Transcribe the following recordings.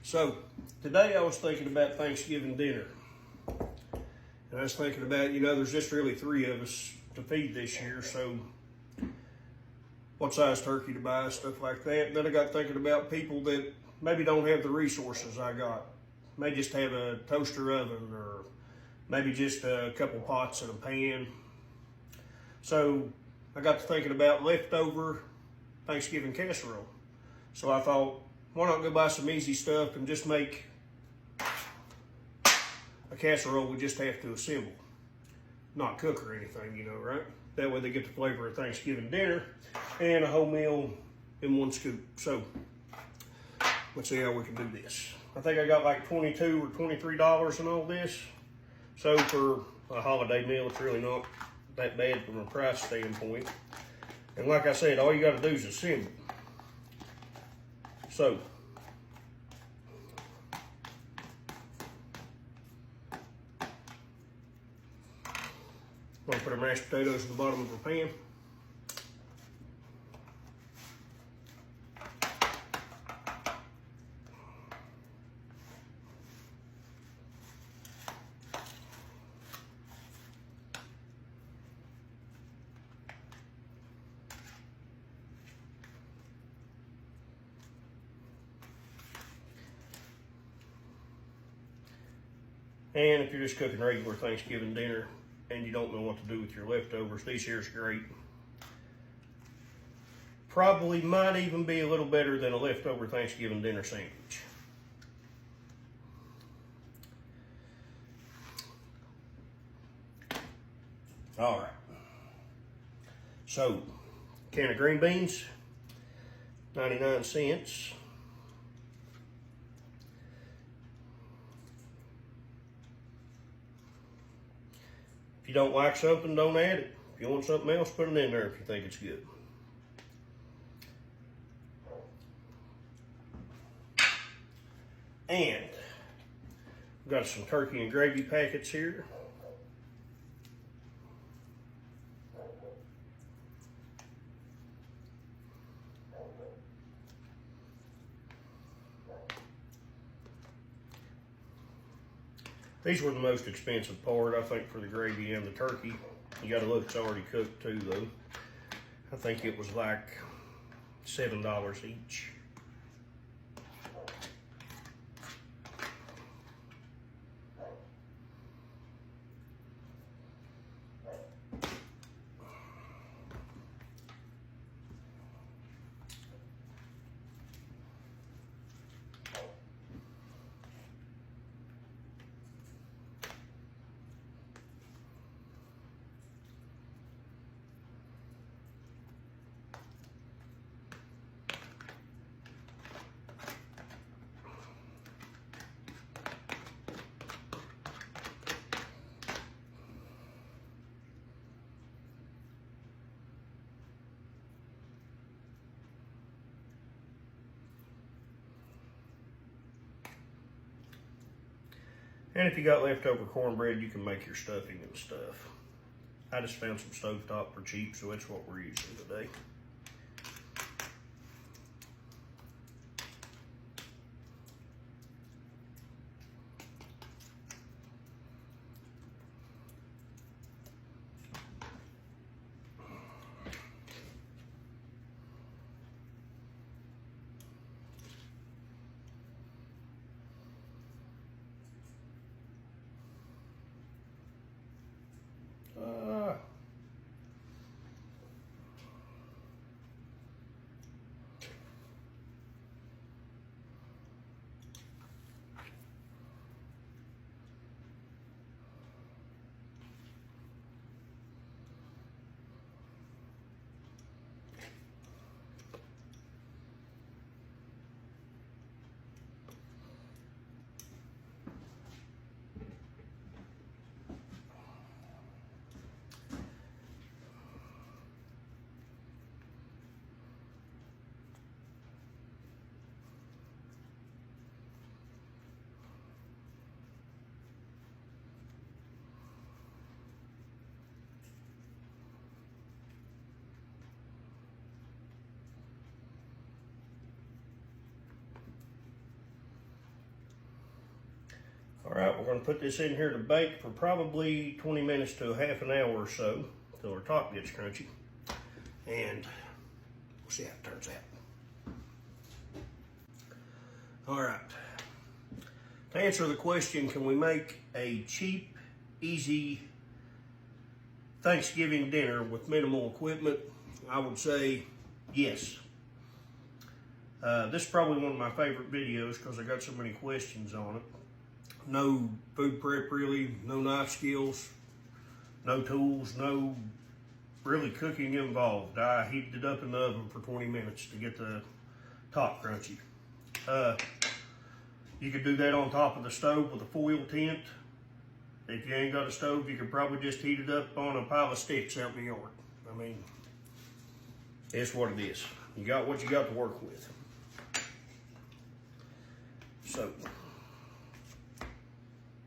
So today I was thinking about Thanksgiving dinner. And I was thinking about, there's just really 3 of us to feed this year, so what size turkey to buy, stuff like that. And then I got thinking about people that maybe don't have the resources I got. May just have a toaster oven, or maybe just a couple pots and a pan. So I got to thinking about leftover Thanksgiving casserole. So I thought, why not go buy some easy stuff and just make a casserole we just have to assemble. Not cook or anything, right? That way they get the flavor of Thanksgiving dinner and a whole meal in one scoop. So let's see how we can do this. I think I got like $22 or $23 in all this. So for a holiday meal, it's really not that bad from a price standpoint. And like I said, all you got to do is assemble. So I'm going to put our mashed potatoes at the bottom of our pan. And if you're just cooking regular Thanksgiving dinner and you don't know what to do with your leftovers, these here's great. Probably might even be a little better than a leftover Thanksgiving dinner sandwich. All right. So, can of green beans, 99 cents. If you don't like something, don't add it. If you want something else, put it in there if you think it's good. And we've got some turkey and gravy packets here. These were the most expensive part, I think, for the gravy and the turkey. You gotta look, it's already cooked too, though. I think it was like $7 each. And if you got leftover cornbread, you can make your stuffing and stuff. I just found some stovetop for cheap, so that's what we're using today. All right, we're gonna put this in here to bake for probably 20 minutes to a half an hour or so till our top gets crunchy. And we'll see how it turns out. All right, to answer the question, can we make a cheap, easy Thanksgiving dinner with minimal equipment? I would say yes. This is probably one of my favorite videos because I got so many questions on it. No food prep really, no knife skills, no tools, no really cooking involved. I heated it up in the oven for 20 minutes to get the top crunchy. You could do that on top of the stove with a foil tent. If you ain't got a stove, you could probably just heat it up on a pile of sticks out in the yard. I mean, it's what it is. You got what you got to work with. So,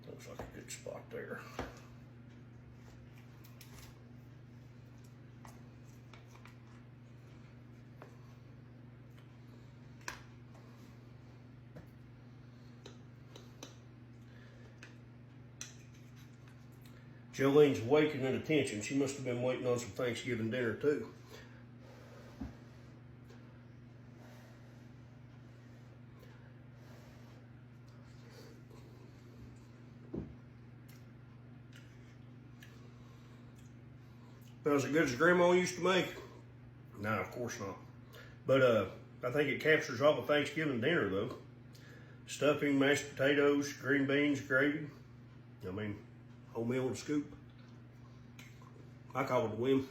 looks like a good spot there. Jolene's awakening attention. She must have been waiting on some Thanksgiving dinner too. Now, as good as Grandma used to make? No, of course not. But I think it captures all the Thanksgiving dinner though. Stuffing, mashed potatoes, green beans, gravy. I mean, wholemeal and scoop. I call it a win.